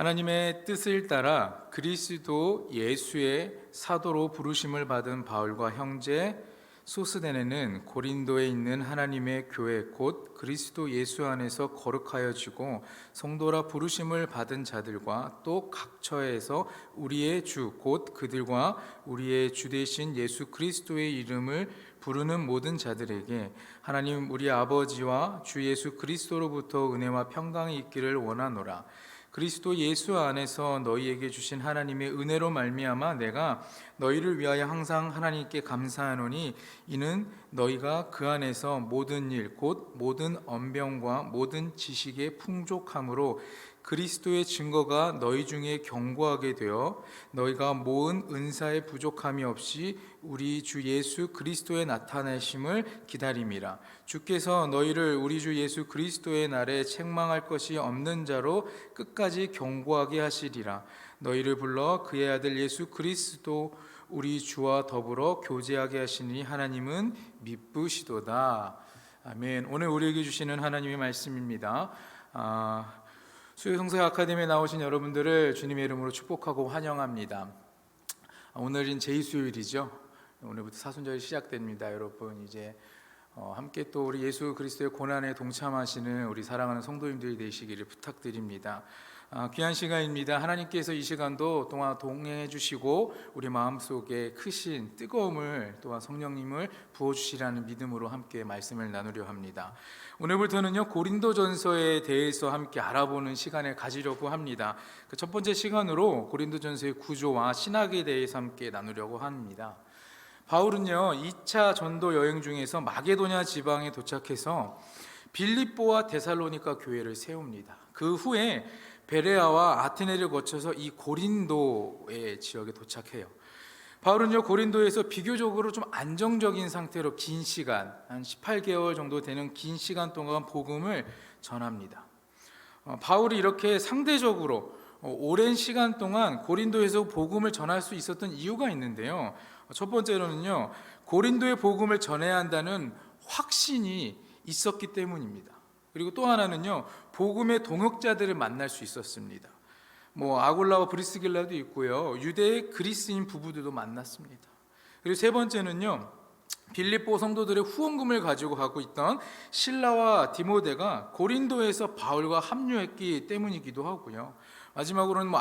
하나님의 뜻을 따라 그리스도 예수의 사도로 부르심을 받은 바울과 형제 소스데네는 고린도에 있는 하나님의 교회 곧 그리스도 예수 안에서 거룩하여지고 성도라 부르심을 받은 자들과 또 각처에서 우리의 주 곧 그들과 우리의 주 되신 예수 그리스도의 이름을 부르는 모든 자들에게 하나님 우리 아버지와 주 예수 그리스도로부터 은혜와 평강이 있기를 원하노라. 그리스도 예수 안에서 너희에게 주신 하나님의 은혜로 말미암아 내가 너희를 위하여 항상 하나님께 감사하노니 이는 너희가 그 안에서 모든 일 곧 모든 언병과 모든 지식의 풍족함으로 그리스도의 증거가 너희 중에 견고하게 되어 너희가 모은 은사의 부족함이 없이 우리 주 예수 그리스도의 나타내심을 기다림이라. 주께서 너희를 우리 주 예수 그리스도의 날에 책망할 것이 없는 자로 끝까지 견고하게 하시리라. 너희를 불러 그의 아들 예수 그리스도 우리 주와 더불어 교제하게 하시니 하나님은 미쁘시도다. 아멘. 오늘 우리에게 주시는 하나님의 말씀입니다. 수요성서 아카데미에 나오신 여러분들을 주님의 이름으로 축복하고 환영합니다. 오늘은 제2수요일이죠. 오늘부터 사순절이 시작됩니다. 여러분 이제 함께 또 우리 예수 그리스도의 고난에 동참하시는 우리 사랑하는 성도님들이 되시기를 부탁드립니다. 귀한 시간입니다. 하나님께서 이 시간도 또한 동행해 주시고 우리 마음속에 크신 뜨거움을 또한 성령님을 부어주시라는 믿음으로 함께 말씀을 나누려 합니다. 오늘부터는요 고린도전서에 대해서 함께 알아보는 시간을 가지려고 합니다. 그 첫 번째 시간으로 고린도전서의 구조와 신학에 대해서 함께 나누려고 합니다. 바울은요 2차 전도 여행 중에서 마게도냐 지방에 도착해서 빌립보와 데살로니가 교회를 세웁니다. 그 후에 베레아와 아테네를 거쳐서 이 고린도의 지역에 도착해요. 바울은요 고린도에서 비교적으로 좀 안정적인 상태로 긴 시간, 한 18개월 정도 되는 긴 시간 동안 복음을 전합니다. 바울이 이렇게 상대적으로 오랜 시간 동안 고린도에서 복음을 전할 수 있었던 이유가 있는데요. 첫 번째로는요 고린도의 복음을 전해야 한다는 확신이 있었기 때문입니다. 그리고 또 하나는요 복음의 동역자들을 만날 수 있었습니다. 아굴라와 브리스길라도 있고요 유대의 그리스인 부부들도 만났습니다. 그리고 세 번째는요 빌립보 성도들의 후원금을 가지고 가고 있던 실라와 디모데가 고린도에서 바울과 합류했기 때문이기도 하고요. 마지막으로는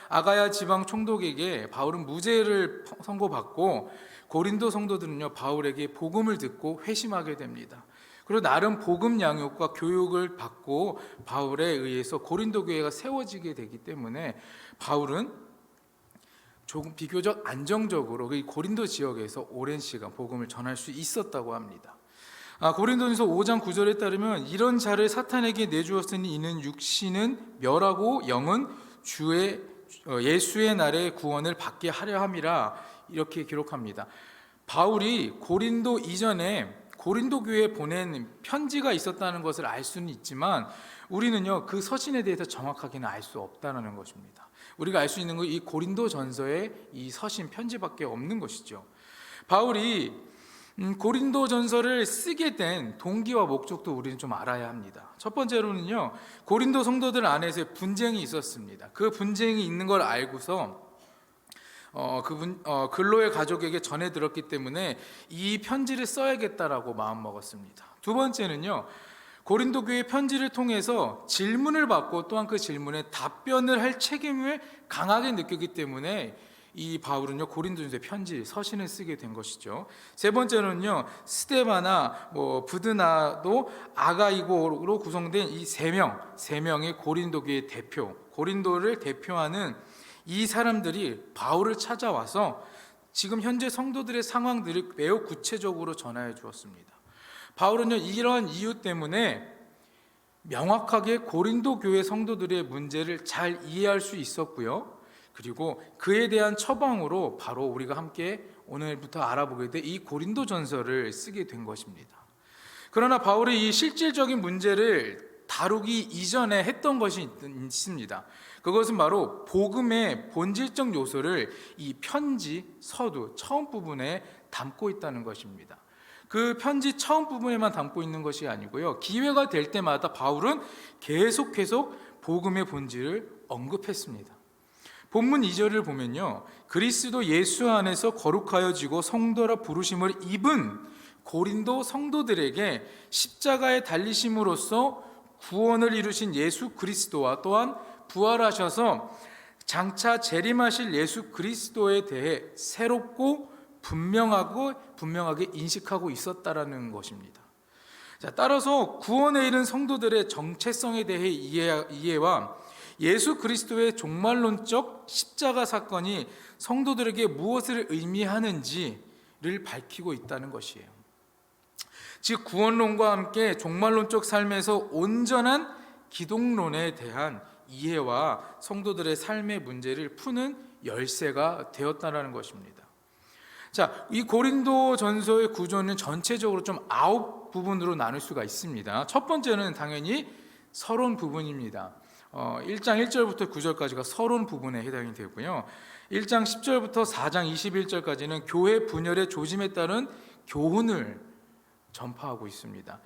아가야 지방 총독에게 바울은 무죄를 선고받고 고린도 성도들은요 바울에게 복음을 듣고 회심하게 됩니다. 그리고 나름 복음 양육과 교육을 받고 바울에 의해서 고린도 교회가 세워지게 되기 때문에 바울은 조금 비교적 안정적으로 이 고린도 지역에서 오랜 시간 복음을 전할 수 있었다고 합니다. 고린도전서 5장 9절에 따르면 이런 자를 사탄에게 내주었으니 이는 육신은 멸하고 영은 주의 예수의 날에 구원을 받게 하려 함이라 이렇게 기록합니다. 바울이 고린도 이전에 고린도 교회에 보낸 편지가 있었다는 것을 알 수는 있지만 우리는요 그 서신에 대해서 정확하게는 알 수 없다는 것입니다. 우리가 알 수 있는 건 이 고린도 전서의 이 서신 편지밖에 없는 것이죠. 바울이 고린도 전서를 쓰게 된 동기와 목적도 우리는 좀 알아야 합니다. 첫 번째로는요 고린도 성도들 안에서 분쟁이 있었습니다. 그 분쟁이 있는 걸 알고서 글로의 가족에게 전해 들었기 때문에 이 편지를 써야겠다라고 마음먹었습니다. 두 번째는요 고린도 교회 편지를 통해서 질문을 받고 또한 그 질문에 답변을 할 책임을 강하게 느꼈기 때문에 이 바울은요 고린도전서 편지 서신을 쓰게 된 것이죠. 세 번째는요 스데바나 부드나도 아가이고로 구성된 이 세 명의 고린도 교회 대표, 고린도를 대표하는 이 사람들이 바울을 찾아와서 지금 현재 성도들의 상황들을 매우 구체적으로 전하여 주었습니다. 바울은요 이러한 이유 때문에 명확하게 고린도 교회 성도들의 문제를 잘 이해할 수 있었고요. 그리고 그에 대한 처방으로 바로 우리가 함께 오늘부터 알아보게 될 이 고린도 전서를 쓰게 된 것입니다. 그러나 바울이 이 실질적인 문제를 다루기 이전에 했던 것이 있습니다. 그것은 바로 복음의 본질적 요소를 이 편지, 서두 처음 부분에 담고 있다는 것입니다. 그 편지 처음 부분에만 담고 있는 것이 아니고요 기회가 될 때마다 바울은 계속 복음의 본질을 언급했습니다. 본문 2절을 보면요, 그리스도 예수 안에서 거룩하여지고 성도라 부르심을 입은 고린도 성도들에게 십자가에 달리심으로써 구원을 이루신 예수 그리스도와 또한 부활하셔서 장차 재림하실 예수 그리스도에 대해 새롭고 분명하게 인식하고 있었다라는 것입니다. 자, 따라서 구원에 이른 성도들의 정체성에 대해 이해와 예수 그리스도의 종말론적 십자가 사건이 성도들에게 무엇을 의미하는지를 밝히고 있다는 것이에요. 즉 구원론과 함께 종말론적 삶에서 온전한 기독론에 대한 이해와 성도들의 삶의 문제를 푸는 열쇠가 되었다는 것입니다. 자, 이 고린도 전서의 구조는 전체적으로 좀 9부분으로 나눌 수가 있습니다. 첫 번째는 당연히 서론 부분입니다. 1장 1절부터 9절까지가 서론 부분에 해당이 되고요. 1장 10절부터 4장 21절까지는 교회 분열의 조짐에 따른 교훈을 전파하고 있습니다.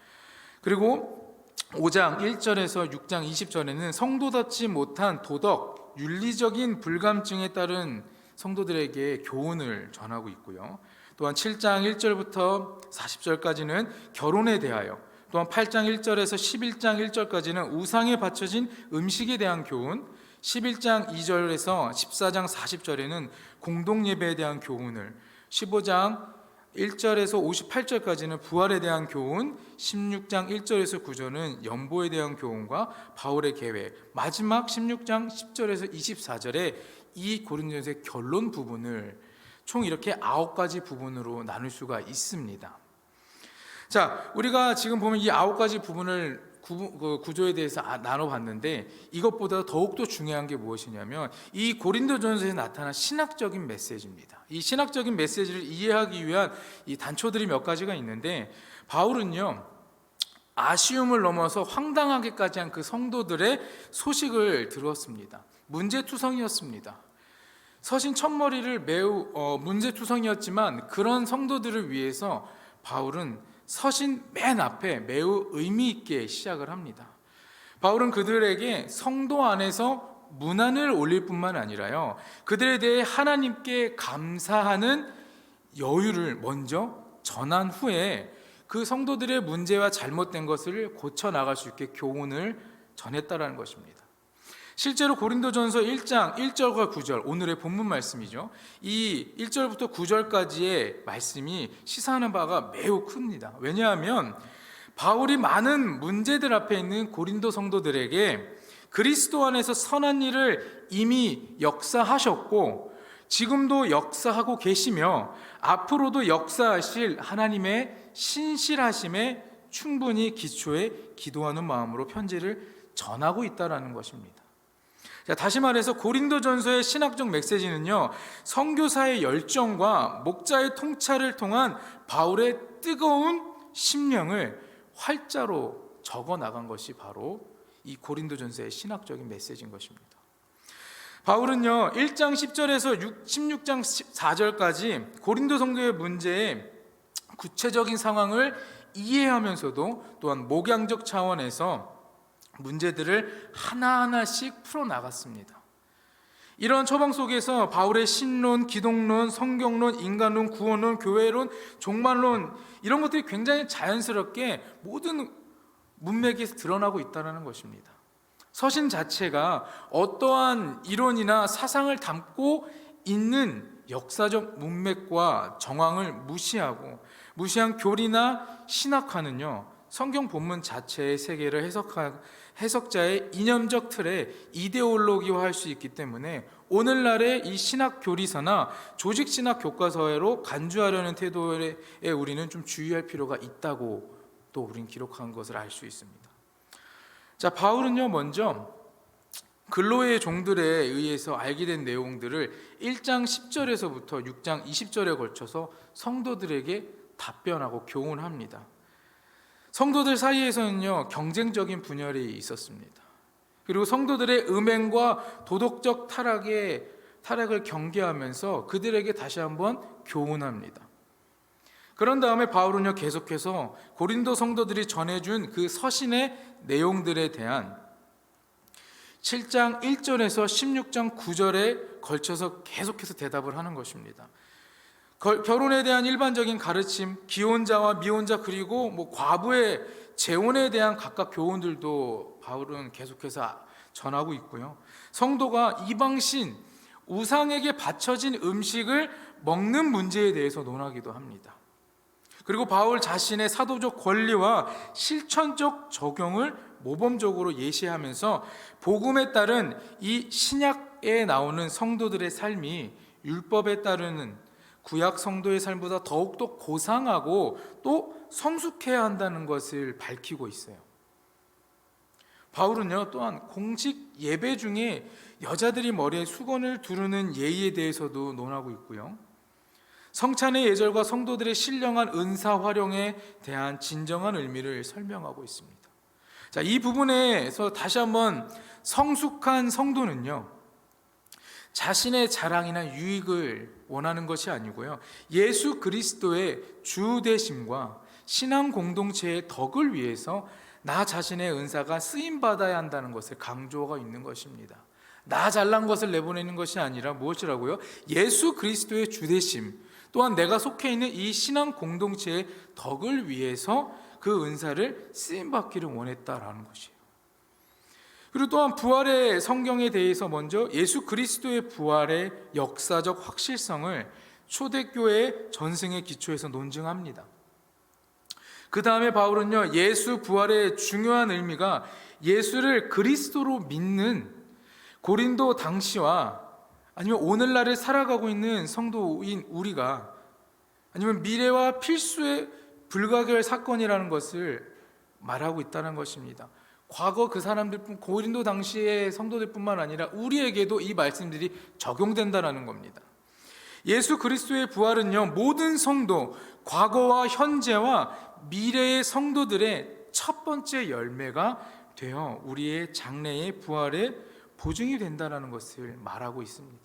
그리고 5장 1절에서 6장 20절에는 성도답지 못한 도덕, 윤리적인 불감증에 따른 성도들에게 교훈을 전하고 있고요. 또한 7장 1절부터 40절까지는 결혼에 대하여, 또한 8장 1절에서 11장 1절까지는 우상에 바쳐진 음식에 대한 교훈, 11장 2절에서 14장 40절에는 공동예배에 대한 교훈을, 15장 1절에서 58절까지는 부활에 대한 교훈, 16장 1절에서 9절은 연보에 대한 교훈과 바울의 계획, 마지막 16장 10절에서 24절에 이 고린도전서의 결론 부분을 총 이렇게 9가지 부분으로 나눌 수가 있습니다. 자, 우리가 지금 보면 이 9가지 부분을 구조에 대해서 나눠봤는데, 이것보다 더욱더 중요한 게 무엇이냐면 이 고린도전서에 나타난 신학적인 메시지입니다. 이 신학적인 메시지를 이해하기 위한 이 단초들이 몇 가지가 있는데, 바울은요 아쉬움을 넘어서 황당하게까지 한 그 성도들의 소식을 들었습니다. 문제투성이었습니다. 서신 첫머리를 매우 문제투성이었지만 그런 성도들을 위해서 바울은 서신 맨 앞에 매우 의미 있게 시작을 합니다. 바울은 그들에게 성도 안에서 문안을 올릴 뿐만 아니라요, 그들에 대해 하나님께 감사하는 여유를 먼저 전한 후에 그 성도들의 문제와 잘못된 것을 고쳐 나갈 수 있게 교훈을 전했다라는 것입니다. 실제로 고린도전서 1장 1절과 9절, 오늘의 본문 말씀이죠. 이 1절부터 9절까지의 말씀이 시사하는 바가 매우 큽니다. 왜냐하면 바울이 많은 문제들 앞에 있는 고린도 성도들에게 그리스도 안에서 선한 일을 이미 역사하셨고 지금도 역사하고 계시며 앞으로도 역사하실 하나님의 신실하심에 충분히 기초해 기도하는 마음으로 편지를 전하고 있다는 것입니다. 자, 다시 말해서 고린도전서의 신학적 메시지는요, 선교사의 열정과 목자의 통찰을 통한 바울의 뜨거운 심령을 활자로 적어 나간 것이 바로 이 고린도전서의 신학적인 메시지인 것입니다. 바울은요 1장 10절에서 16장 4절까지 고린도 성도의 문제의 구체적인 상황을 이해하면서도 또한 목양적 차원에서 문제들을 하나하나씩 풀어나갔습니다. 이런 처방 속에서 바울의 신론, 기독론, 성경론, 인간론, 구원론, 교회론, 종말론 이런 것들이 굉장히 자연스럽게 모든 문맥에서 드러나고 있다는 것입니다. 서신 자체가 어떠한 이론이나 사상을 담고 있는 역사적 문맥과 정황을 무시한 교리나 신학화는요, 성경 본문 자체의 세계를 해석자의 이념적 틀에 이데올로기화할 수 있기 때문에 오늘날의 이 신학 교리서나 조직 신학 교과서로 간주하려는 태도에 우리는 좀 주의할 필요가 있다고 또 우리는 기록한 것을 알 수 있습니다. 자, 바울은요 먼저 근로의 종들에 의해서 알게 된 내용들을 1장 10절에서부터 6장 20절에 걸쳐서 성도들에게 답변하고 교훈합니다. 성도들 사이에서는요 경쟁적인 분열이 있었습니다. 그리고 성도들의 음행과 도덕적 타락을 경계하면서 그들에게 다시 한번 교훈합니다. 그런 다음에 바울은요 계속해서 고린도 성도들이 전해준 그 서신의 내용들에 대한 7장 1절에서 16장 9절에 걸쳐서 계속해서 대답을 하는 것입니다. 결혼에 대한 일반적인 가르침, 기혼자와 미혼자, 그리고 과부의 재혼에 대한 각각 교훈들도 바울은 계속해서 전하고 있고요. 성도가 이방신, 우상에게 바쳐진 음식을 먹는 문제에 대해서 논하기도 합니다. 그리고 바울 자신의 사도적 권리와 실천적 적용을 모범적으로 예시하면서 복음에 따른 이 신약에 나오는 성도들의 삶이 율법에 따르는 구약 성도의 삶보다 더욱더 고상하고 또 성숙해야 한다는 것을 밝히고 있어요. 바울은요, 또한 공식 예배 중에 여자들이 머리에 수건을 두르는 예의에 대해서도 논하고 있고요. 성찬의 예절과 성도들의 신령한 은사 활용에 대한 진정한 의미를 설명하고 있습니다. 자, 이 부분에서 다시 한번 성숙한 성도는요, 자신의 자랑이나 유익을 원하는 것이 아니고요, 예수 그리스도의 주 되심과 신앙 공동체의 덕을 위해서 나 자신의 은사가 쓰임 받아야 한다는 것을 강조하고 있는 것입니다. 나 잘난 것을 내보내는 것이 아니라 무엇이라고요? 예수 그리스도의 주 되심, 또한 내가 속해 있는 이 신앙 공동체의 덕을 위해서 그 은사를 쓰임 받기를 원했다라는 것이에요. 그리고 또한 부활의 성경에 대해서 먼저 예수 그리스도의 부활의 역사적 확실성을 초대교회의 전승의 기초에서 논증합니다. 그 다음에 바울은요, 예수 부활의 중요한 의미가 예수를 그리스도로 믿는 고린도 당시와 아니면 오늘날을 살아가고 있는 성도인 우리가, 아니면 미래와 필수의 불가결 사건이라는 것을 말하고 있다는 것입니다. 과거 그 사람들뿐, 고린도 당시의 성도들뿐만 아니라 우리에게도 이 말씀들이 적용된다는 겁니다. 예수 그리스도의 부활은요, 모든 성도, 과거와 현재와 미래의 성도들의 첫 번째 열매가 되어 우리의 장래의 부활의 보증이 된다는 것을 말하고 있습니다.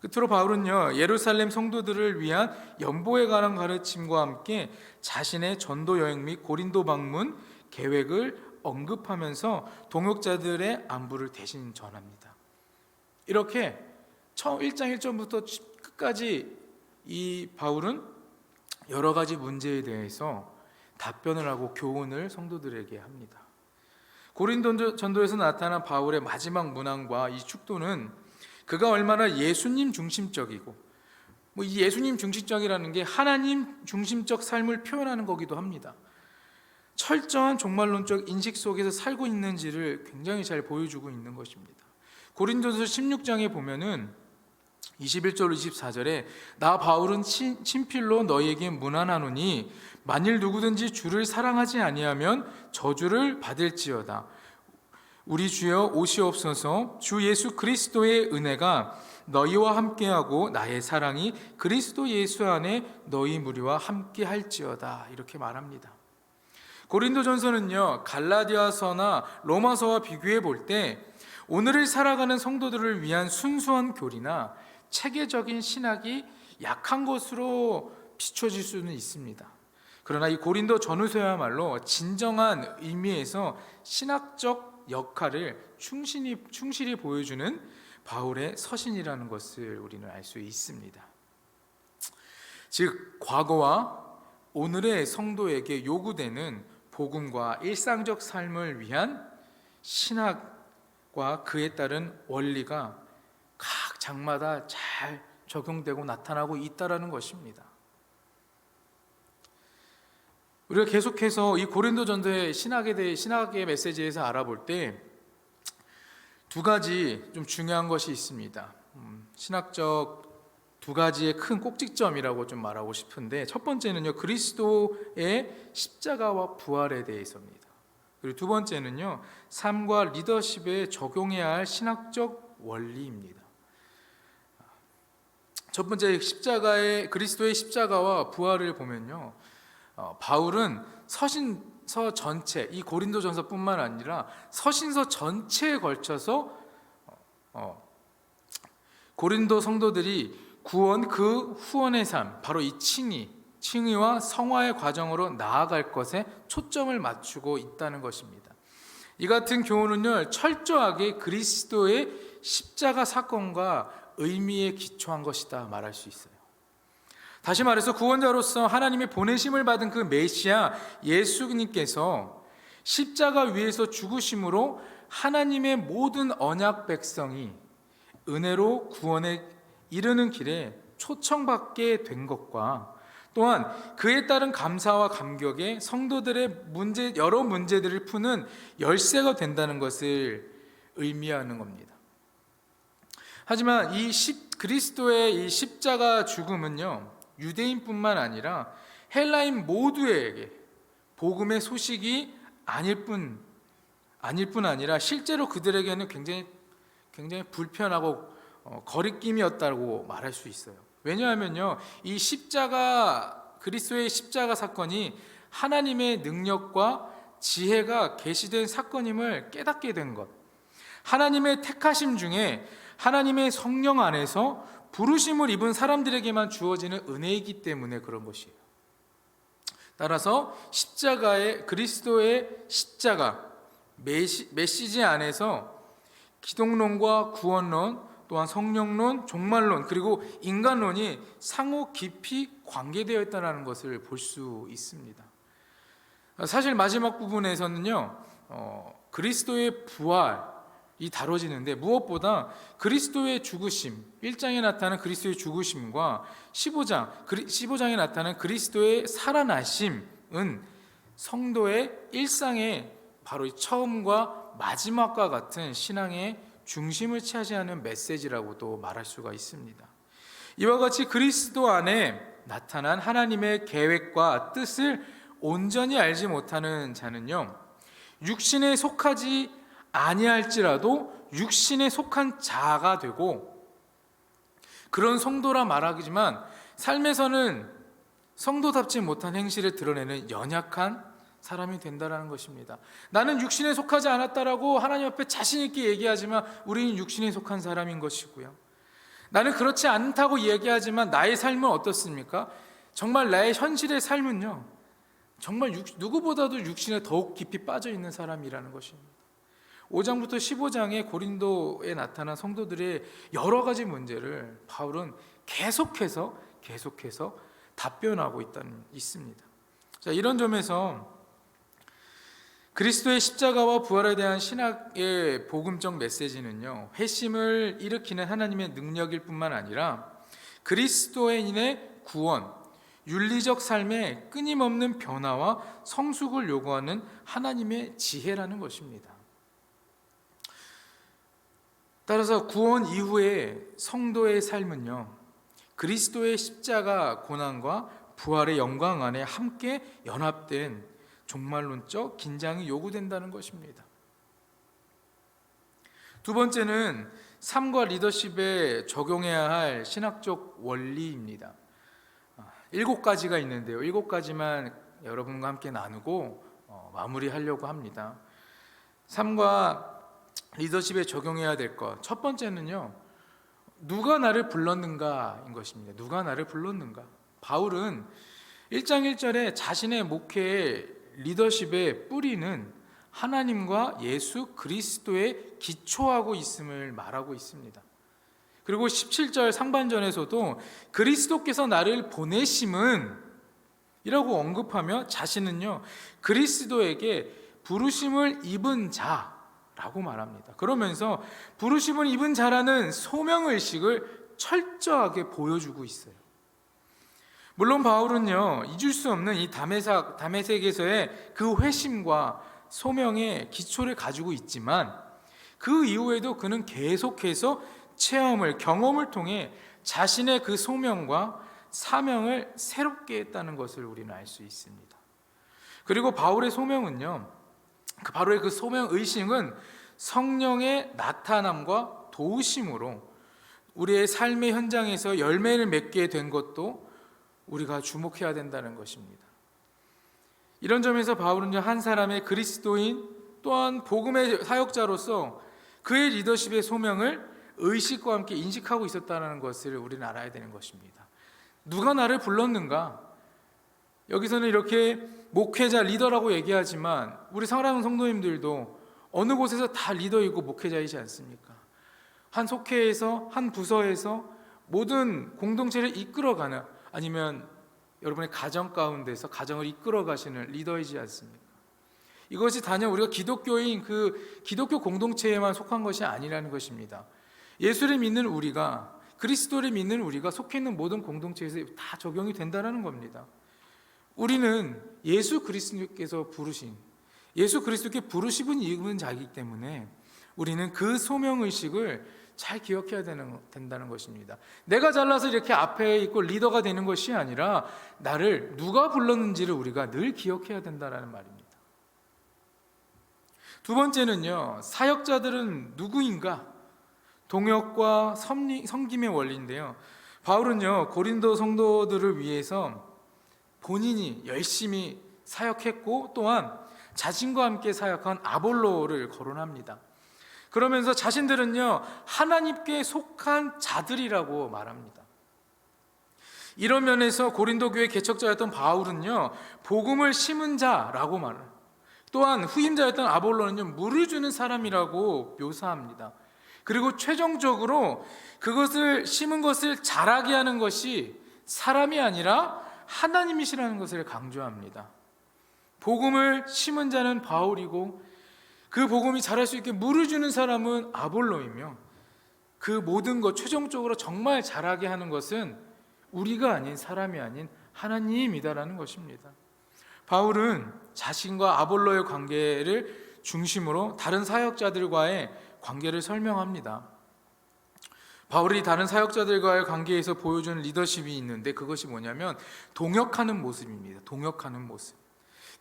끝으로 바울은요, 예루살렘 성도들을 위한 연보에 관한 가르침과 함께 자신의 전도 여행 및 고린도 방문 계획을 언급하면서 동역자들의 안부를 대신 전합니다. 이렇게 처음 1장 1절부터 끝까지 이 바울은 여러 가지 문제에 대해서 답변을 하고 교훈을 성도들에게 합니다. 고린도 전도에서 나타난 바울의 마지막 문안과 이 축도는 그가 얼마나 예수님 중심적이고, 이 예수님 중심적이라는 게 하나님 중심적 삶을 표현하는 거기도 합니다. 철저한 종말론적 인식 속에서 살고 있는지를 굉장히 잘 보여주고 있는 것입니다. 고린도서 16장에 보면은 21절 24절에 나 바울은 친필로 너희에게 문안하노니 만일 누구든지 주를 사랑하지 아니하면 저주를 받을지어다. 우리 주여 오시옵소서. 주 예수 그리스도의 은혜가 너희와 함께하고 나의 사랑이 그리스도 예수 안에 너희 무리와 함께할지어다. 이렇게 말합니다. 고린도전서는요, 갈라디아서나 로마서와 비교해 볼 때 오늘을 살아가는 성도들을 위한 순수한 교리나 체계적인 신학이 약한 것으로 비춰질 수는 있습니다. 그러나 이 고린도 전후서야말로 진정한 의미에서 신학적 역할을 충실히 보여주는 바울의 서신이라는 것을 우리는 알 수 있습니다. 즉, 과거와 오늘의 성도에게 요구되는 복음과 일상적 삶을 위한 신학과 그에 따른 원리가 각 장마다 잘 적용되고 나타나고 있다는 것입니다. 우리가 계속해서 이 고린도 전서의 신학에 대해 신학의 메시지에서 알아볼 때 두 가지 좀 중요한 것이 있습니다. 신학적 두 가지의 큰 꼭지점이라고 좀 말하고 싶은데, 첫 번째는요, 그리스도의 십자가와 부활에 대해서입니다. 그리고 두 번째는요, 삶과 리더십에 적용해야 할 신학적 원리입니다. 첫 번째 그리스도의 십자가와 부활을 보면요, 바울은 서신서 전체, 이 고린도전서뿐만 아니라 서신서 전체에 걸쳐서 고린도 성도들이 구원 그 후원의 삶, 바로 이 칭의와 성화의 과정으로 나아갈 것에 초점을 맞추고 있다는 것입니다. 이 같은 교훈은요, 철저하게 그리스도의 십자가 사건과 의미에 기초한 것이다 말할 수 있어요. 다시 말해서 구원자로서 하나님의 보내심을 받은 그 메시아 예수님께서 십자가 위에서 죽으심으로 하나님의 모든 언약 백성이 은혜로 구원에 이르는 길에 초청받게 된 것과 또한 그에 따른 감사와 감격에 성도들의 여러 문제들을 푸는 열쇠가 된다는 것을 의미하는 겁니다. 하지만 그리스도의 이 십자가 죽음은요, 유대인뿐만 아니라 헬라인 모두에게 복음의 소식이 아닐 뿐 아니라 실제로 그들에게는 굉장히 불편하고 거리낌이었다고 말할 수 있어요. 왜냐하면요, 이 그리스도의 십자가 사건이 하나님의 능력과 지혜가 계시된 사건임을 깨닫게 된 것, 하나님의 택하심 중에 하나님의 성령 안에서 부르심을 입은 사람들에게만 주어지는 은혜이기 때문에 그런 것이에요. 따라서 그리스도의 십자가 메시지 안에서 기독론과 구원론, 또한 성령론, 종말론, 그리고 인간론이 상호 깊이 관계되어 있다는 것을 볼 수 있습니다. 사실 마지막 부분에서는요, 그리스도의 부활이 다뤄지는데 무엇보다 그리스도의 죽으심, 1장에 나타나는 그리스도의 죽으심과 15장에 나타나는 그리스도의 살아나심은 성도의 일상의 바로 처음과 마지막과 같은 신앙의 중심을 차지하는 메시지라고도 말할 수가 있습니다. 이와 같이 그리스도 안에 나타난 하나님의 계획과 뜻을 온전히 알지 못하는 자는요, 육신에 속하지 아니할지라도 육신에 속한 자가 되고, 그런 성도라 말하지만 삶에서는 성도답지 못한 행실을 드러내는 연약한 사람이 된다는 것입니다. 나는 육신에 속하지 않았다라고 하나님 앞에 자신 있게 얘기하지만 우리는 육신에 속한 사람인 것이고요, 나는 그렇지 않다고 얘기하지만 나의 삶은 어떻습니까? 정말 나의 현실의 삶은요, 정말 누구보다도 육신에 더욱 깊이 빠져 있는 사람이라는 것입니다. 5장부터 15장의 고린도에 나타난 성도들의 여러 가지 문제를 바울은 계속해서 답변하고 있습니다. 자, 이런 점에서 그리스도의 십자가와 부활에 대한 신학의 복음적 메시지는요, 회심을 일으키는 하나님의 능력일 뿐만 아니라 그리스도인의 구원, 윤리적 삶의 끊임없는 변화와 성숙을 요구하는 하나님의 지혜라는 것입니다. 따라서 구원 이후의 성도의 삶은요, 그리스도의 십자가 고난과 부활의 영광 안에 함께 연합된 종말론적 긴장이 요구된다는 것입니다. 두 번째는 삶과 리더십에 적용해야 할 신학적 원리입니다. 7가지가 있는데요, 7가지만 여러분과 함께 나누고 마무리하려고 합니다. 삶과 리더십에 적용해야 될 것, 첫 번째는요, 누가 나를 불렀는가인 것입니다. 누가 나를 불렀는가? 바울은 1장 1절에 자신의 목회의 리더십의 뿌리는 하나님과 예수 그리스도에 기초하고 있음을 말하고 있습니다. 그리고 17절 상반전에서도 그리스도께서 나를 보내심은 이라고 언급하며 자신은요, 그리스도에게 부르심을 입은 자라고 말합니다. 그러면서 부르심을 입은 자라는 소명의식을 철저하게 보여주고 있어요. 물론 바울은요, 잊을 수 없는 이 다메섹에서의 그 회심과 소명의 기초를 가지고 있지만 그 이후에도 그는 계속해서 경험을 통해 자신의 그 소명과 사명을 새롭게 했다는 것을 우리는 알 수 있습니다. 그리고 바울의 소명은요, 바로의 그 소명의식은 성령의 나타남과 도우심으로 우리의 삶의 현장에서 열매를 맺게 된 것도 우리가 주목해야 된다는 것입니다. 이런 점에서 바울은 한 사람의 그리스도인 또한 복음의 사역자로서 그의 리더십의 소명을 의식과 함께 인식하고 있었다는 것을 우리는 알아야 되는 것입니다. 누가 나를 불렀는가? 여기서는 이렇게 목회자, 리더라고 얘기하지만 우리 사랑하는 성도님들도 어느 곳에서 다 리더이고 목회자이지 않습니까? 한 속회에서, 한 부서에서 모든 공동체를 이끌어가는, 아니면 여러분의 가정 가운데서 가정을 이끌어 가시는 리더이지 않습니까? 이것이 단연 우리가 기독교인 그 기독교 공동체에만 속한 것이 아니라는 것입니다. 예수를 믿는 우리가, 그리스도를 믿는 우리가 속해 있는 모든 공동체에서 다 적용이 된다는 겁니다. 우리는 예수 그리스도께서 부르신, 예수 그리스도께 부르심은 입은 자이기 때문에 우리는 그 소명의식을 잘 기억해야 된다는 것입니다. 내가 잘나서 이렇게 앞에 있고 리더가 되는 것이 아니라 나를 누가 불렀는지를 우리가 늘 기억해야 된다는 말입니다. 두 번째는요, 사역자들은 누구인가? 동역과 섬김의 원리인데요, 바울은요 고린도 성도들을 위해서 본인이 열심히 사역했고 또한 자신과 함께 사역한 아볼로를 거론합니다. 그러면서 자신들은요 하나님께 속한 자들이라고 말합니다. 이런 면에서 고린도 교회 개척자였던 바울은요 복음을 심은 자라고 말해요. 또한 후임자였던 아볼로는요 물을 주는 사람이라고 묘사합니다. 그리고 최종적으로 그것을 심은 것을 자라게 하는 것이 사람이 아니라 하나님이시라는 것을 강조합니다. 복음을 심은 자는 바울이고 그 복음이 자랄 수 있게 물을 주는 사람은 아볼로이며 그 모든 것 최종적으로 정말 자라게 하는 것은 우리가 아닌, 사람이 아닌 하나님이다라는 것입니다. 바울은 자신과 아볼로의 관계를 중심으로 다른 사역자들과의 관계를 설명합니다. 바울이 다른 사역자들과의 관계에서 보여주는 리더십이 있는데 그것이 뭐냐면 동역하는 모습입니다. 동역하는 모습.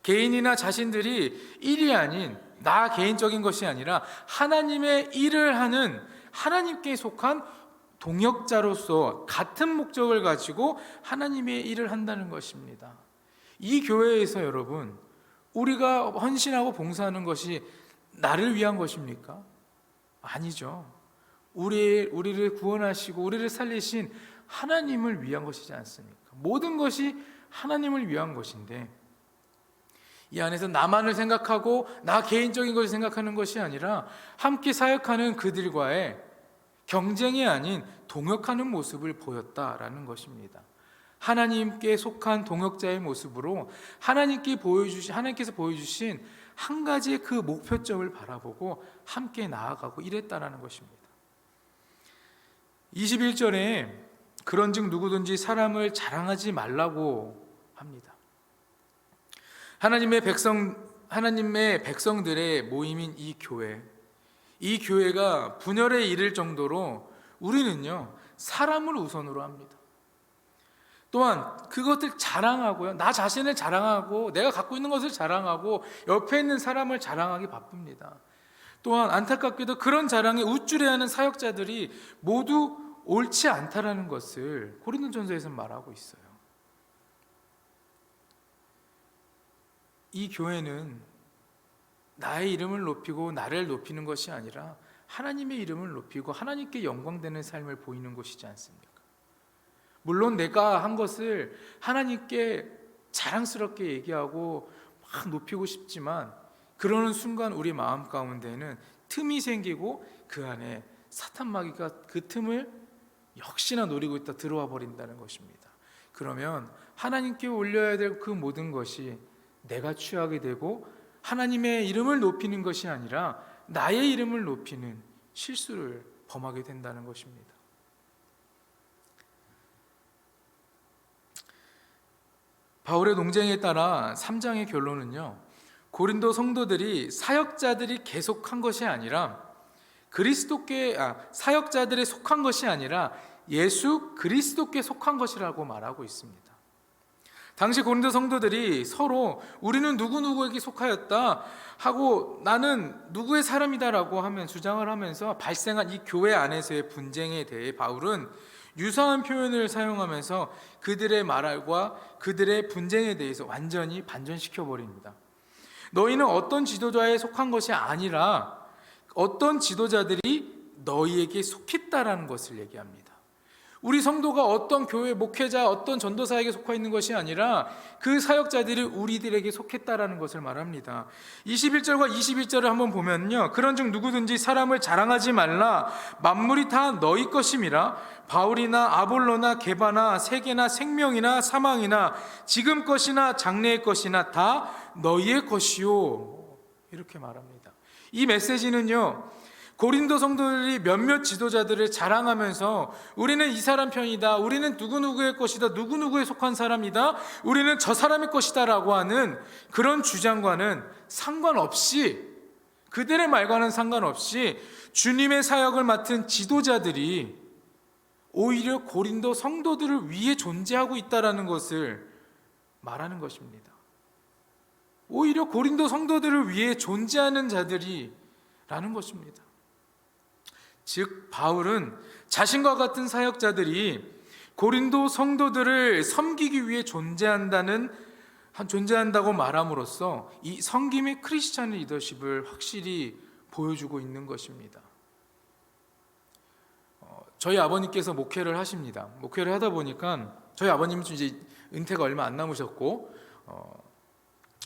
개인이나 자신들이 일이 아닌 나 개인적인 것이 아니라 하나님의 일을 하는, 하나님께 속한 동역자로서 같은 목적을 가지고 하나님의 일을 한다는 것입니다. 이 교회에서 여러분, 우리가 헌신하고 봉사하는 것이 나를 위한 것입니까? 아니죠. 우리를 구원하시고 우리를 살리신 하나님을 위한 것이지 않습니까? 모든 것이 하나님을 위한 것인데 이 안에서 나만을 생각하고 나 개인적인 것을 생각하는 것이 아니라 함께 사역하는 그들과의 경쟁이 아닌 동역하는 모습을 보였다라는 것입니다. 하나님께 속한 동역자의 모습으로 하나님께서 보여주신 한 가지의 그 목표점을 바라보고 함께 나아가고 이랬다라는 것입니다. 21절에 그런즉 누구든지 사람을 자랑하지 말라고 합니다. 하나님의 백성들의 모임인 이 교회가 분열에 이를 정도로 우리는요 사람을 우선으로 합니다. 또한 그것들 자랑하고요, 나 자신을 자랑하고 내가 갖고 있는 것을 자랑하고 옆에 있는 사람을 자랑하기 바쁩니다. 또한 안타깝게도 그런 자랑에 우쭐해하는 사역자들이 모두 옳지 않다라는 것을 고린도전서에서 말하고 있어요. 이 교회는 나의 이름을 높이고 나를 높이는 것이 아니라 하나님의 이름을 높이고 하나님께 영광되는 삶을 보이는 곳이지 않습니까? 물론 내가 한 것을 하나님께 자랑스럽게 얘기하고 막 높이고 싶지만 그러는 순간 우리 마음 가운데는 틈이 생기고 그 안에 사탄 마귀가 그 틈을 역시나 노리고 있다 들어와 버린다는 것입니다. 그러면 하나님께 올려야 될 그 모든 것이 내가 취하게 되고 하나님의 이름을 높이는 것이 아니라 나의 이름을 높이는 실수를 범하게 된다는 것입니다. 바울의 논쟁에 따라 3장의 결론은요, 고린도 성도들이 사역자들이 계속한 것이 아니라 사역자들에 속한 것이 아니라 예수 그리스도께 속한 것이라고 말하고 있습니다. 당시 고린도 성도들이 서로 우리는 누구누구에게 속하였다 하고 나는 누구의 사람이다라고 주장을 하면서 발생한 이 교회 안에서의 분쟁에 대해 바울은 유사한 표현을 사용하면서 그들의 말과 그들의 분쟁에 대해서 완전히 반전시켜 버립니다. 너희는 어떤 지도자에 속한 것이 아니라 어떤 지도자들이 너희에게 속했다라는 것을 얘기합니다. 우리 성도가 어떤 교회 목회자, 어떤 전도사에게 속해 있는 것이 아니라 그 사역자들이 우리들에게 속했다라는 것을 말합니다. 21절과 22절을 한번 보면요, 그런즉 누구든지 사람을 자랑하지 말라. 만물이 다 너희 것임이라. 바울이나 아볼로나 게바나 세계나 생명이나 사망이나 지금 것이나 장래의 것이나 다 너희의 것이요, 이렇게 말합니다. 이 메시지는요, 고린도 성도들이 몇몇 지도자들을 자랑하면서 우리는 이 사람 편이다, 우리는 누구누구의 것이다, 누구누구에 속한 사람이다, 우리는 저 사람의 것이다 라고 하는 그런 주장과는 상관없이, 그들의 말과는 상관없이 주님의 사역을 맡은 지도자들이 오히려 고린도 성도들을 위해 존재하고 있다는 것을 말하는 것입니다. 오히려 고린도 성도들을 위해 존재하는 자들이 라는 것입니다. 즉 바울은 자신과 같은 사역자들이 고린도 성도들을 섬기기 위해 존재한다고 말함으로써 이 섬김의 크리스찬 리더십을 확실히 보여주고 있는 것입니다. 저희 아버님께서 목회를 하십니다. 목회를 하다 보니까 저희 아버님은 이제 은퇴가 얼마 안 남으셨고,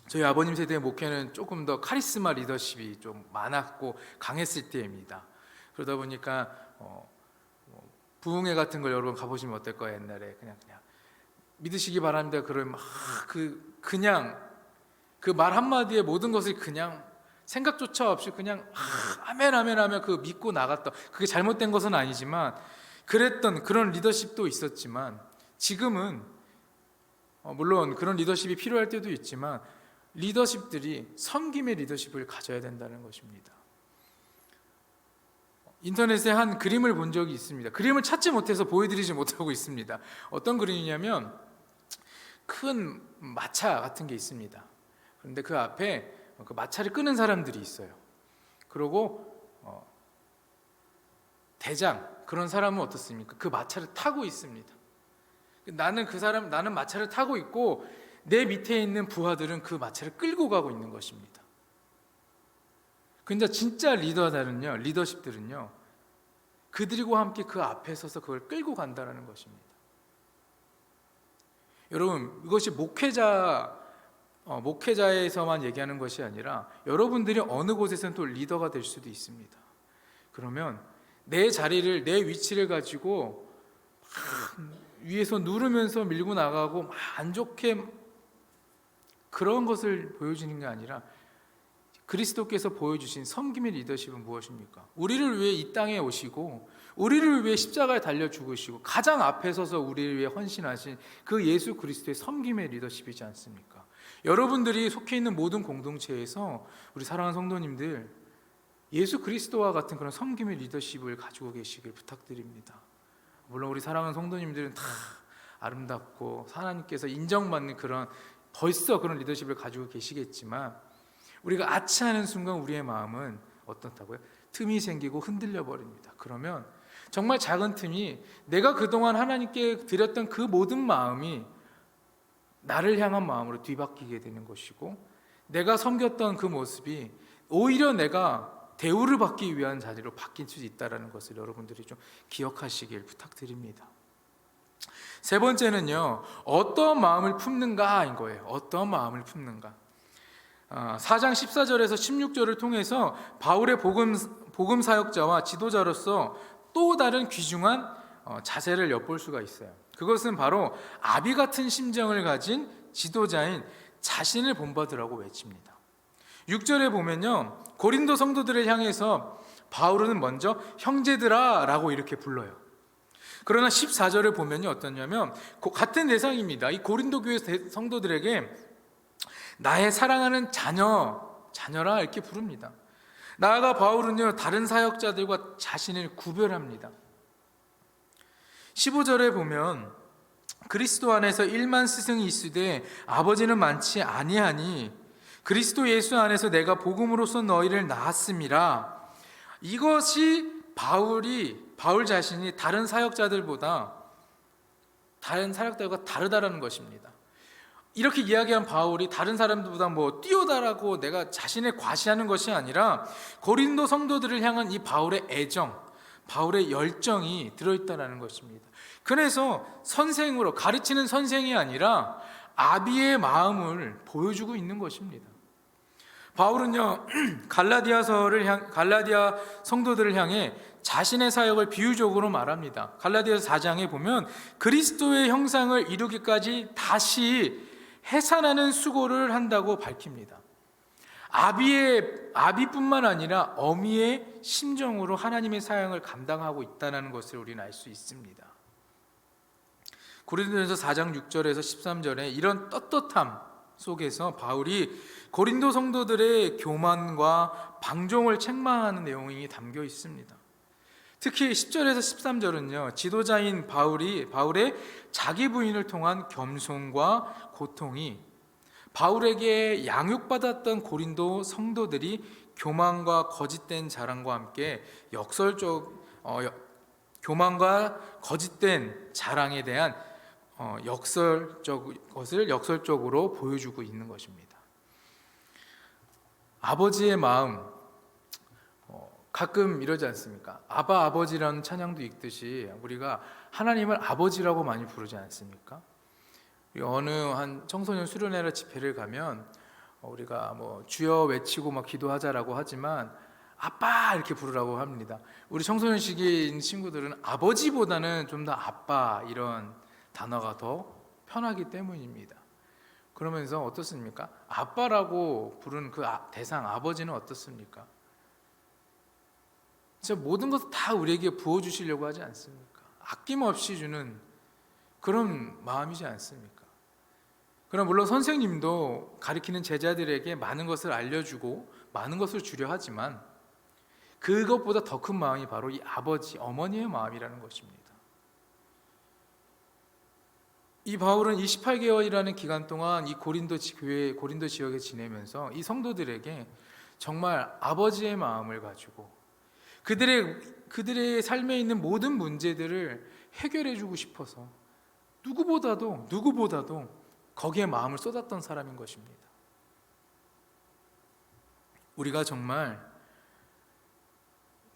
저희 아버님 세대의 목회는 조금 더 카리스마 리더십이 좀 많았고 강했을 때입니다. 그러다 보니까 부흥회 같은 걸 여러분 가보시면 어떨 거예요? 옛날에 그냥 믿으시기 바랍니다. 그러면 그냥 그 말 한마디에 모든 것을 그냥 생각조차 없이 그냥 아멘 아멘 하며 그 믿고 나갔다. 그게 잘못된 것은 아니지만 그랬던 그런 리더십도 있었지만, 지금은 물론 그런 리더십이 필요할 때도 있지만 리더십들이 섬김의 리더십을 가져야 된다는 것입니다. 인터넷에 한 그림을 본 적이 있습니다. 그림을 찾지 못해서 보여드리지 못하고 있습니다. 어떤 그림이냐면 큰 마차 같은 게 있습니다. 그런데 그 앞에 그 마차를 끄는 사람들이 있어요. 그리고 대장, 그런 사람은 어떻습니까? 그 마차를 타고 있습니다. 나는 마차를 타고 있고 내 밑에 있는 부하들은 그 마차를 끌고 가고 있는 것입니다. 근데 진짜 리더십들은요, 그들과 함께 그 앞에 서서 그걸 끌고 간다는 것입니다. 여러분, 이것이 목회자에서만 얘기하는 것이 아니라 여러분들이 어느 곳에서는 또 리더가 될 수도 있습니다. 그러면 내 자리를, 내 위치를 가지고 위에서 누르면서 밀고 나가고 안 좋게 그런 것을 보여주는 게 아니라 그리스도께서 보여주신 섬김의 리더십은 무엇입니까? 우리를 위해 이 땅에 오시고 우리를 위해 십자가에 달려 죽으시고 가장 앞에 서서 우리를 위해 헌신하신 그 예수 그리스도의 섬김의 리더십이지 않습니까? 여러분들이 속해 있는 모든 공동체에서 우리 사랑하는 성도님들, 예수 그리스도와 같은 그런 섬김의 리더십을 가지고 계시길 부탁드립니다. 물론 우리 사랑하는 성도님들은 다 아름답고 하나님께서 인정받는 벌써 그런 리더십을 가지고 계시겠지만, 우리가 아치하는 순간 우리의 마음은 어떻다고요? 틈이 생기고 흔들려 버립니다. 그러면 정말 작은 틈이 내가 그동안 하나님께 드렸던 그 모든 마음이 나를 향한 마음으로 뒤바뀌게 되는 것이고, 내가 섬겼던 그 모습이 오히려 내가 대우를 받기 위한 자리로 바뀔 수 있다는 것을 여러분들이 좀 기억하시길 부탁드립니다. 세 번째는요, 어떤 마음을 품는가인 거예요. 어떤 마음을 품는가. 4장 14절에서 16절을 통해서 바울의 복음 사역자와 지도자로서 또 다른 귀중한 자세를 엿볼 수가 있어요. 그것은 바로 아비 같은 심정을 가진 지도자인 자신을 본받으라고 외칩니다. 6절에 보면요, 고린도 성도들을 향해서 바울은 먼저 형제들아 라고 이렇게 불러요. 그러나 14절을 보면요, 어떠냐면 같은 대상입니다. 이 고린도 교회 성도들에게 나의 사랑하는 자녀라 이렇게 부릅니다. 나아가 바울은요, 다른 사역자들과 자신을 구별합니다. 15절에 보면 그리스도 안에서 1만 스승이 있으되 아버지는 많지 아니하니 그리스도 예수 안에서 내가 복음으로써 너희를 낳았음이라. 이것이 바울 자신이 다른 사역자들과 다르다라는 것입니다. 이렇게 이야기한 바울이 다른 사람들보다 뛰어다라고 내가 자신을 과시하는 것이 아니라 고린도 성도들을 향한 이 바울의 애정, 바울의 열정이 들어있다는 것입니다. 그래서 선생으로, 가르치는 선생이 아니라 아비의 마음을 보여주고 있는 것입니다. 바울은요, 갈라디아 성도들을 향해 자신의 사역을 비유적으로 말합니다. 갈라디아서 4장에 보면 그리스도의 형상을 이루기까지 다시 해산하는 수고를 한다고 밝힙니다. 아비뿐만 아니라 어미의 심정으로 하나님의 사역을 감당하고 있다는 것을 우리는 알 수 있습니다. 고린도전서 4장 6절에서 13절에 이런 떳떳함 속에서 바울이 고린도 성도들의 교만과 방종을 책망하는 내용이 담겨 있습니다. 특히 10절에서 13절은요, 지도자인 바울의 자기 부인을 통한 겸손과 고통이 바울에게 양육받았던 고린도 성도들이 교만과 거짓된 자랑과 함께 교만과 거짓된 자랑에 대한 역설적으로 보여주고 있는 것입니다. 아버지의 마음, 가끔 이러지 않습니까? 아바 아버지라는 찬양도 읽듯이 우리가 하나님을 아버지라고 많이 부르지 않습니까? 어느 한 청소년 수련회나 집회를 가면 우리가 뭐 주여 외치고 막 기도하자라고 하지만 아빠 이렇게 부르라고 합니다. 우리 청소년식에 있는 친구들은 아버지보다는 좀 더 아빠 이런 단어가 더 편하기 때문입니다. 그러면서 어떻습니까? 아빠라고 부르는 그 대상 아버지는 어떻습니까? 진짜 모든 것을 다 우리에게 부어주시려고 하지 않습니까? 아낌없이 주는 그런 마음이지 않습니까? 그럼 물론 선생님도 가르치는 제자들에게 많은 것을 알려주고 많은 것을 주려 하지만 그것보다 더 큰 마음이 바로 이 아버지, 어머니의 마음이라는 것입니다. 이 바울은 28개월이라는 기간 동안 이 고린도 지역에 지내면서 이 성도들에게 정말 아버지의 마음을 가지고 그들의 삶에 있는 모든 문제들을 해결해 주고 싶어서 누구보다도 거기에 마음을 쏟았던 사람인 것입니다. 우리가 정말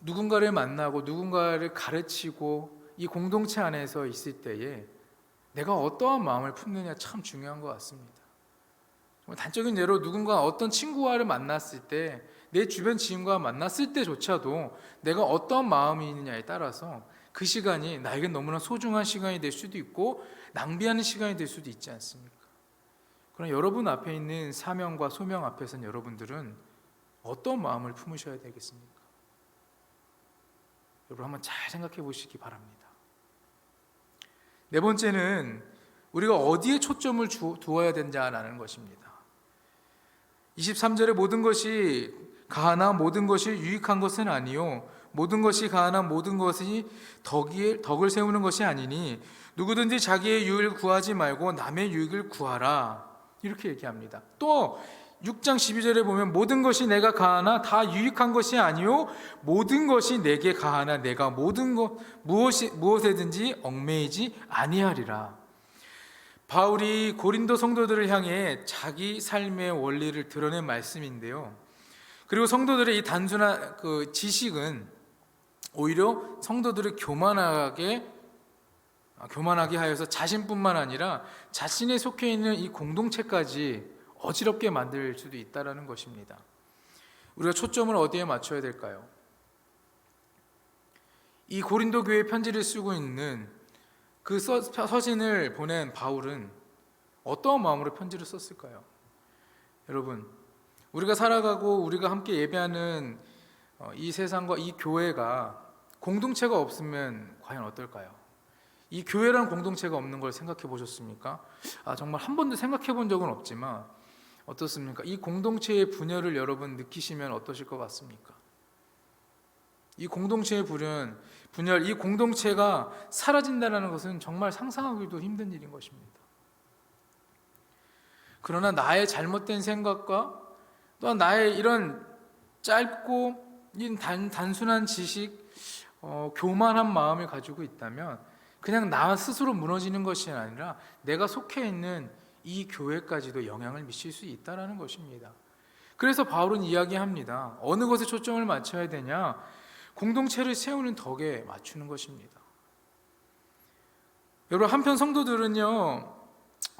누군가를 만나고 누군가를 가르치고 이 공동체 안에서 있을 때에 내가 어떠한 마음을 품느냐 참 중요한 것 같습니다. 단적인 예로 누군가 어떤 친구와를 만났을 때, 내 주변 지인과 만났을 때조차도 내가 어떠한 마음이 있느냐에 따라서 그 시간이 나에게 너무나 소중한 시간이 될 수도 있고 낭비하는 시간이 될 수도 있지 않습니까? 그럼 여러분 앞에 있는 사명과 소명 앞에서는 여러분들은 어떤 마음을 품으셔야 되겠습니까? 여러분 한번 잘 생각해 보시기 바랍니다. 네 번째는 우리가 어디에 초점을 두어야 되느냐라는 것입니다. 23절에 모든 것이 가하나 모든 것이 유익한 것은 아니요 모든 것이 가하나 모든 것이 덕을 세우는 것이 아니니 누구든지 자기의 유익을 구하지 말고 남의 유익을 구하라 이렇게 얘기합니다. 또 6장 12절에 보면 모든 것이 내가 가하나 다 유익한 것이 아니요 모든 것이 내게 가하나 내가 무엇에든지 얽매이지 아니하리라. 바울이 고린도 성도들을 향해 자기 삶의 원리를 드러낸 말씀인데요. 그리고 성도들의 이 단순한 그 지식은 오히려 성도들을 교만하게 하여서 자신뿐만 아니라 자신에 속해 있는 이 공동체까지 어지럽게 만들 수도 있다는 것입니다. 우리가 초점을 어디에 맞춰야 될까요? 이 고린도 교회 편지를 쓰고 있는 그 서신을 보낸 바울은 어떠한 마음으로 편지를 썼을까요? 여러분, 우리가 살아가고 우리가 함께 예배하는 이 세상과 이 교회가 공동체가 없으면 과연 어떨까요? 이 교회라는 공동체가 없는 걸 생각해 보셨습니까? 정말 한 번도 생각해 본 적은 없지만 어떻습니까? 이 공동체의 분열을 여러분 느끼시면 어떠실 것 같습니까? 이 공동체의 분열, 이 공동체가 사라진다는 것은 정말 상상하기도 힘든 일인 것입니다. 그러나 나의 잘못된 생각과 또한 나의 이런 짧고 단순한 지식, 교만한 마음을 가지고 있다면 그냥 나 스스로 무너지는 것이 아니라 내가 속해 있는 이 교회까지도 영향을 미칠 수 있다는 것입니다. 그래서 바울은 이야기합니다. 어느 것에 초점을 맞춰야 되냐? 공동체를 세우는 덕에 맞추는 것입니다. 여러분, 한편 성도들은요,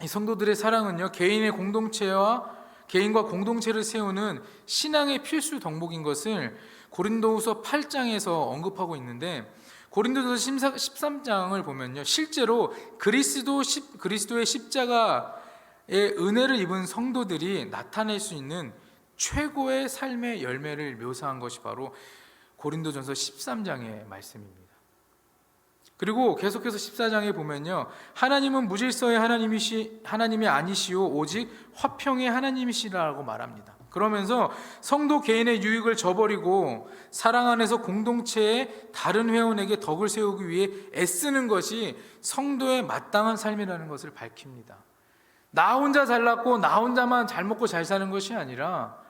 이 성도들의 사랑은요, 개인과 공동체를 세우는 신앙의 필수 덕목인 것을 고린도후서 8장에서 언급하고 있는데, 고린도후서 13장을 보면요, 실제로 그리스도의 십자가의 은혜를 입은 성도들이 나타낼 수 있는 최고의 삶의 열매를 묘사한 것이 바로 고린도전서 13장의 말씀입니다. 그리고 계속해서 14장에 보면요, 하나님은 무질서의 하나님이 아니시오 오직 화평의 하나님이시라고 말합니다. 그러면서 성도 개인의 유익을 저버리고 사랑 안에서 공동체의 다른 회원에게 덕을 세우기 위해 애쓰는 것이 성도의 마땅한 삶이라는 것을 밝힙니다. 나 혼자 잘났고 나 혼자만 잘 먹고 잘 사는 것이 아니라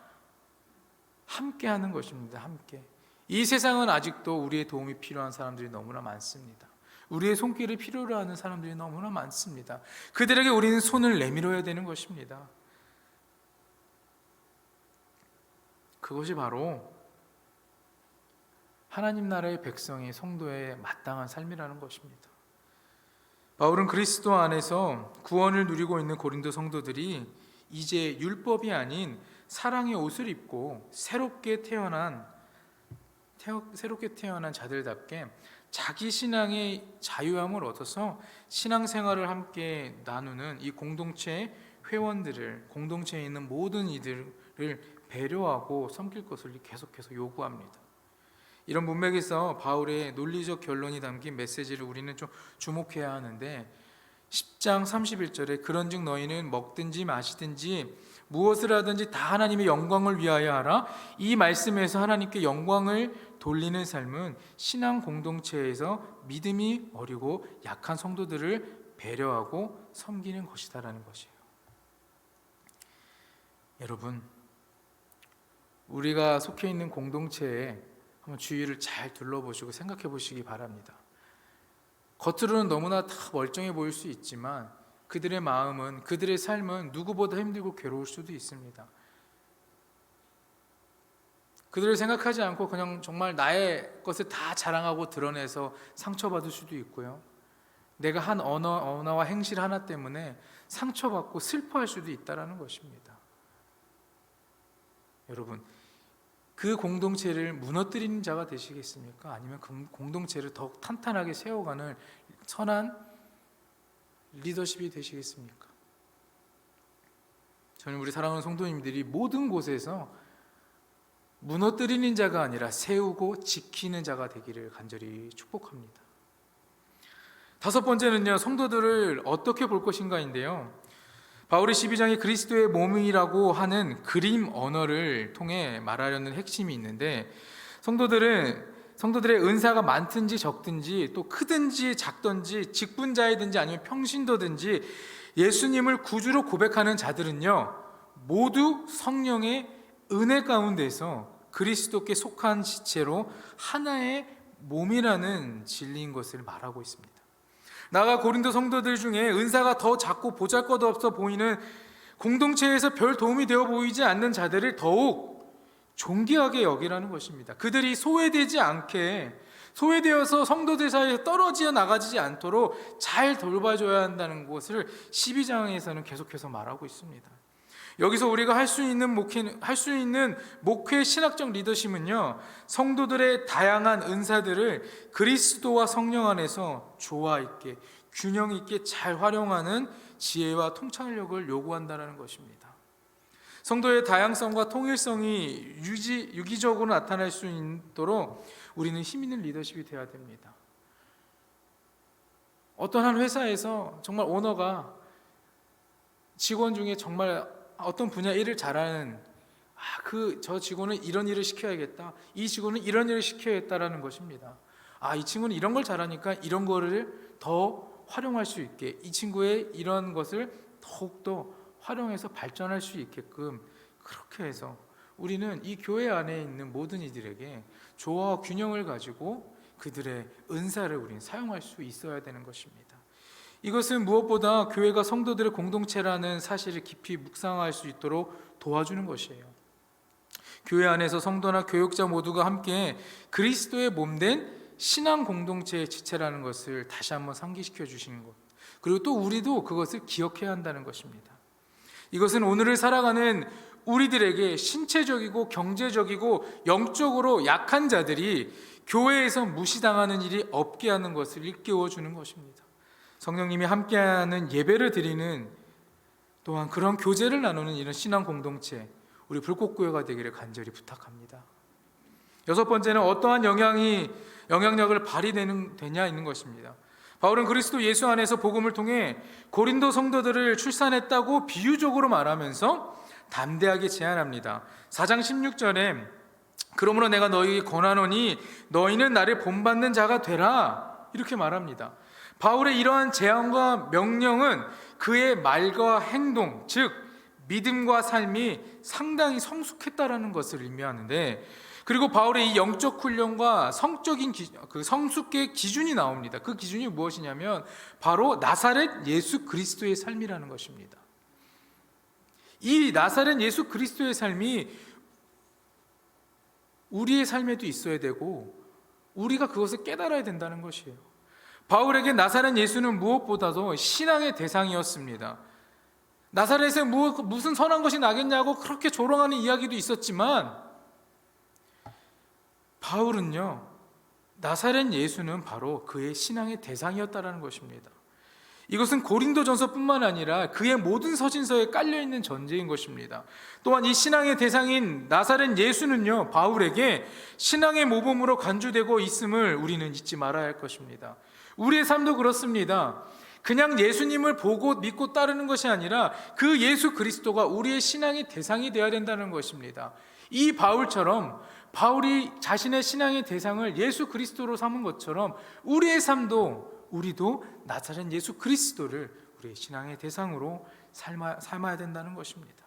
함께 하는 것입니다. 함께. 이 세상은 아직도 우리의 도움이 필요한 사람들이 너무나 많습니다. 우리의 손길을 필요로 하는 사람들이 너무나 많습니다. 그들에게 우리는 손을 내밀어야 되는 것입니다. 그것이 바로 하나님 나라의 백성의 성도의 마땅한 삶이라는 것입니다. 바울은 그리스도 안에서 구원을 누리고 있는 고린도 성도들이 이제 율법이 아닌 사랑의 옷을 입고 새롭게 태어난 자들답게 자기 신앙의 자유함을 얻어서 신앙생활을 함께 나누는 이 공동체의 회원들을, 공동체에 있는 모든 이들을 배려하고 섬길 것을 계속해서 요구합니다. 이런 문맥에서 바울의 논리적 결론이 담긴 메시지를 우리는 좀 주목해야 하는데, 10장 31절에 그런즉 너희는 먹든지 마시든지 무엇을 하든지 다 하나님의 영광을 위하여 하라. 이 말씀에서 하나님께 영광을 돌리는 삶은 신앙 공동체에서 믿음이 어리고 약한 성도들을 배려하고 섬기는 것이다라는 것이에요. 여러분, 우리가 속해 있는 공동체에 한번 주위를 잘 둘러보시고 생각해 보시기 바랍니다. 겉으로는 너무나 다 멀쩡해 보일 수 있지만 그들의 마음은, 그들의 삶은 누구보다 힘들고 괴로울 수도 있습니다. 그들을 생각하지 않고 그냥 정말 나의 것을 다 자랑하고 드러내서 상처받을 수도 있고요, 내가 한 언어와 행실 하나 때문에 상처받고 슬퍼할 수도 있다는 것입니다. 여러분, 그 공동체를 무너뜨리는 자가 되시겠습니까? 아니면 그 공동체를 더욱 탄탄하게 세워가는 선한 리더십이 되시겠습니까? 저는 우리 사랑하는 성도님들이 모든 곳에서 무너뜨리는 자가 아니라 세우고 지키는 자가 되기를 간절히 축복합니다. 다섯 번째는요, 성도들을 어떻게 볼 것인가인데요, 바울이 12장에 그리스도의 몸이라고 하는 그림 언어를 통해 말하려는 핵심이 있는데, 성도들의 은사가 많든지 적든지, 또 크든지 작든지, 직분자이든지 아니면 평신도든지 예수님을 구주로 고백하는 자들은요, 모두 성령의 은혜 가운데서 그리스도께 속한 지체로 하나의 몸이라는 진리인 것을 말하고 있습니다. 나아가 고린도 성도들 중에 은사가 더 작고 보잘것없어 보이는 공동체에서 별 도움이 되어 보이지 않는 자들을 더욱 존귀하게 여기라는 것입니다. 그들이 소외되어서 성도들 사이에 떨어져 나가지 않도록 잘 돌봐줘야 한다는 것을 12장에서는 계속해서 말하고 있습니다. 여기서 우리가 할 수 있는 목회 신학적 리더십은요, 성도들의 다양한 은사들을 그리스도와 성령 안에서 조화 있게, 균형 있게 잘 활용하는 지혜와 통찰력을 요구한다는 것입니다. 성도의 다양성과 통일성이 유기적으로 나타날 수 있도록 우리는 힘 있는 리더십이 되어야 됩니다. 어떤 한 회사에서 정말 오너가 직원 중에 정말 어떤 분야 일을 잘하는 저 직원은 이런 일을 시켜야겠다, 이 직원은 이런 일을 시켜야겠다라는 것입니다. 이 친구는 이런 걸 잘하니까 이런 거를 더 활용할 수 있게, 이 친구의 이런 것을 더욱더 활용해서 발전할 수 있게끔, 그렇게 해서 우리는 이 교회 안에 있는 모든 이들에게 조화와 균형을 가지고 그들의 은사를 우리는 사용할 수 있어야 되는 것입니다. 이것은 무엇보다 교회가 성도들의 공동체라는 사실을 깊이 묵상할 수 있도록 도와주는 것이에요. 교회 안에서 성도나 교육자 모두가 함께 그리스도의 몸된 신앙 공동체의 지체라는 것을 다시 한번 상기시켜 주시는 것, 그리고 또 우리도 그것을 기억해야 한다는 것입니다. 이것은 오늘을 살아가는 우리들에게 신체적이고 경제적이고 영적으로 약한 자들이 교회에서 무시당하는 일이 없게 하는 것을 일깨워 주는 것입니다. 성령님이 함께하는 예배를 드리는, 또한 그런 교제를 나누는 이런 신앙 공동체, 우리 불꽃교회가 되기를 간절히 부탁합니다. 여섯 번째는 어떠한 영향력을 발휘되냐 있는 것입니다. 바울은 그리스도 예수 안에서 복음을 통해 고린도 성도들을 출산했다고 비유적으로 말하면서 담대하게 제안합니다. 4장 16절에 그러므로 내가 너희에게 권하노니 너희는 나를 본받는 자가 되라, 이렇게 말합니다. 바울의 이러한 제안과 명령은 그의 말과 행동, 즉 믿음과 삶이 상당히 성숙했다라는 것을 의미하는데, 그리고 바울의 이 영적 훈련과 성적인 그 성숙의 기준이 나옵니다. 그 기준이 무엇이냐면 바로 나사렛 예수 그리스도의 삶이라는 것입니다. 이 나사렛 예수 그리스도의 삶이 우리의 삶에도 있어야 되고 우리가 그것을 깨달아야 된다는 것이에요. 바울에게 나사렛 예수는 무엇보다도 신앙의 대상이었습니다. 나사렛에 무슨 선한 것이 나겠냐고 그렇게 조롱하는 이야기도 있었지만, 바울은요, 나사렛 예수는 바로 그의 신앙의 대상이었다는 것입니다. 이것은 고린도전서뿐만 아니라 그의 모든 서신서에 깔려있는 전제인 것입니다. 또한 이 신앙의 대상인 나사렛 예수는요, 바울에게 신앙의 모범으로 간주되고 있음을 우리는 잊지 말아야 할 것입니다. 우리의 삶도 그렇습니다. 그냥 예수님을 보고 믿고 따르는 것이 아니라 그 예수 그리스도가 우리의 신앙의 대상이 되어야 된다는 것입니다. 이 바울처럼, 바울이 자신의 신앙의 대상을 예수 그리스도로 삼은 것처럼 우리의 삶도, 우리도 나사렛 예수 그리스도를 우리의 신앙의 대상으로 삼아야 된다는 것입니다.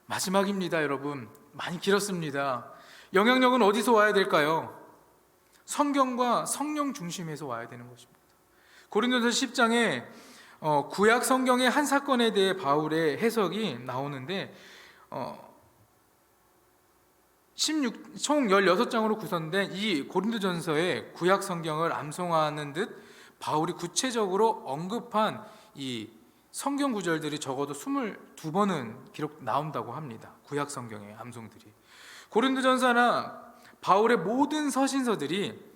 마지막입니다, 여러분. 많이 길었습니다. 영향력은 어디서 와야 될까요? 성경과 성령 중심에서 와야 되는 것입니다. 고린도서 10장에 구약 성경의 한 사건에 대해 바울의 해석이 나오는데, 총 16장으로 구성된 이 고린도전서의 구약 성경을 암송하는 듯 바울이 구체적으로 언급한 이 성경 구절들이 적어도 22번은 기록 나온다고 합니다. 구약 성경의 암송들이. 고린도전서나 바울의 모든 서신서들이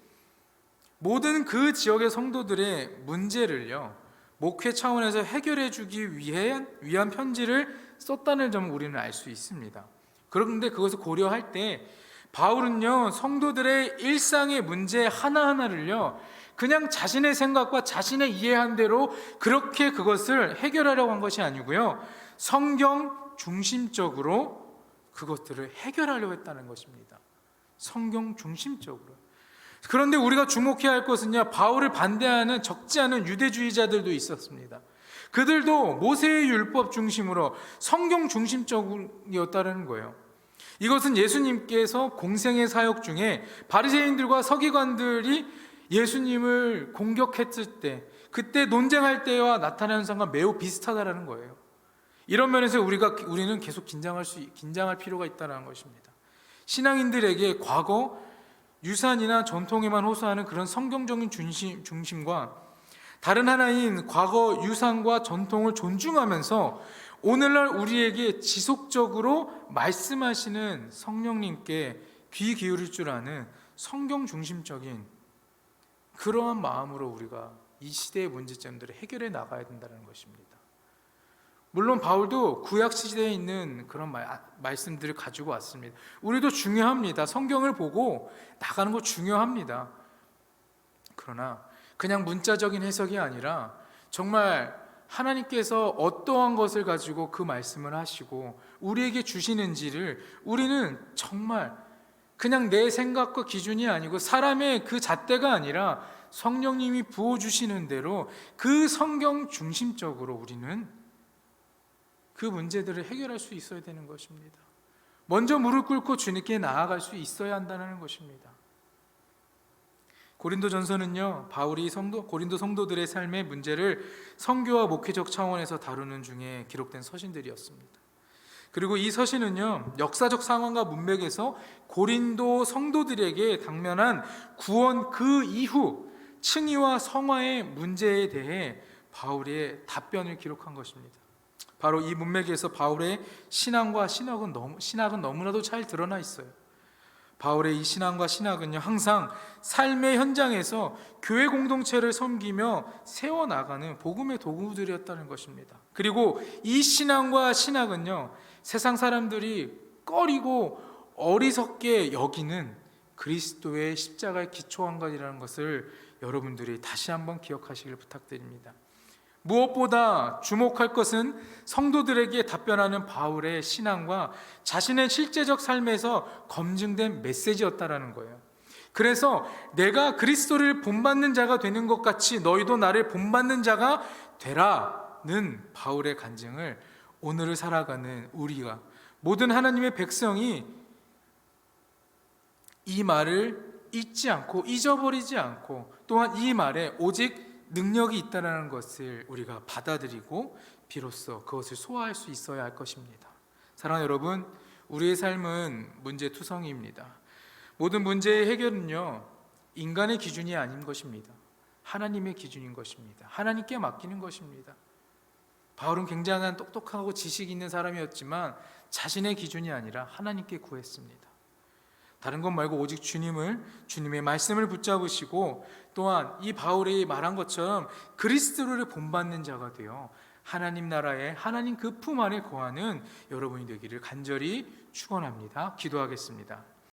모든 그 지역의 성도들의 문제를요, 목회 차원에서 해결해 주기 위한 편지를 썼다는 점을 우리는 알 수 있습니다. 그런데 그것을 고려할 때 바울은요, 성도들의 일상의 문제 하나하나를요, 그냥 자신의 생각과 자신의 이해한 대로 그렇게 그것을 해결하려고 한 것이 아니고요, 성경 중심적으로 그것들을 해결하려고 했다는 것입니다. 성경 중심적으로. 그런데 우리가 주목해야 할 것은요, 바울을 반대하는 적지 않은 유대주의자들도 있었습니다. 그들도 모세의 율법 중심으로 성경 중심적이었다는 거예요. 이것은 예수님께서 공생의 사역 중에 바리새인들과 서기관들이 예수님을 공격했을 때, 그때 논쟁할 때와 나타나는 현상과 매우 비슷하다는 거예요. 이런 면에서 우리는 계속 긴장할 필요가 있다는 것입니다. 신앙인들에게 과거 유산이나 전통에만 호소하는 그런 성경적인 중심과 다른 하나인 과거 유산과 전통을 존중하면서 오늘날 우리에게 지속적으로 말씀하시는 성령님께 귀 기울일 줄 아는 성경 중심적인 그러한 마음으로 우리가 이 시대의 문제점들을 해결해 나가야 된다는 것입니다. 물론 바울도 구약 시대에 있는 그런 말씀들을 가지고 왔습니다. 우리도 중요합니다. 성경을 보고 나가는 거 중요합니다. 그러나 그냥 문자적인 해석이 아니라 정말 하나님께서 어떠한 것을 가지고 그 말씀을 하시고 우리에게 주시는지를 우리는 정말 그냥 내 생각과 기준이 아니고 사람의 그 잣대가 아니라 성령님이 부어주시는 대로 그 성경 중심적으로 우리는 그 문제들을 해결할 수 있어야 되는 것입니다. 먼저 무릎 꿇고 주님께 나아갈 수 있어야 한다는 것입니다. 고린도전서는요, 바울이 고린도 성도들의 삶의 문제를 선교와 목회적 차원에서 다루는 중에 기록된 서신들이었습니다. 그리고 이 서신은요, 역사적 상황과 문맥에서 고린도 성도들에게 당면한 구원 그 이후 칭의와 성화의 문제에 대해 바울의 답변을 기록한 것입니다. 바로 이 문맥에서 바울의 신앙과 신학은 너무나도 잘 드러나 있어요. 바울의 이 신앙과 신학은요, 항상 삶의 현장에서 교회 공동체를 섬기며 세워나가는 복음의 도구들이었다는 것입니다. 그리고 이 신앙과 신학은요, 세상 사람들이 꺼리고 어리석게 여기는 그리스도의 십자가에 기초한 것이라는 것을 여러분들이 다시 한번 기억하시길 부탁드립니다. 무엇보다 주목할 것은 성도들에게 답변하는 바울의 신앙과 자신의 실제적 삶에서 검증된 메시지였다라는 거예요. 그래서 내가 그리스도를 본받는 자가 되는 것 같이 너희도 나를 본받는 자가 되라는 바울의 간증을 오늘을 살아가는 우리가, 모든 하나님의 백성이 이 말을 잊지 않고 잊어버리지 않고, 또한 이 말에 오직 능력이 있다는 것을 우리가 받아들이고 비로소 그것을 소화할 수 있어야 할 것입니다. 사랑하는 여러분, 우리의 삶은 문제투성이입니다. 모든 문제의 해결은요, 인간의 기준이 아닌 것입니다. 하나님의 기준인 것입니다. 하나님께 맡기는 것입니다. 바울은 굉장한 똑똑하고 지식 있는 사람이었지만 자신의 기준이 아니라 하나님께 구했습니다. 다른 것 말고 오직 주님의 말씀을 붙잡으시고, 또한 이 바울이 말한 것처럼 그리스도를 본받는 자가 되어 하나님 나라에, 하나님 그 품 안에 거하는 여러분이 되기를 간절히 축원합니다. 기도하겠습니다.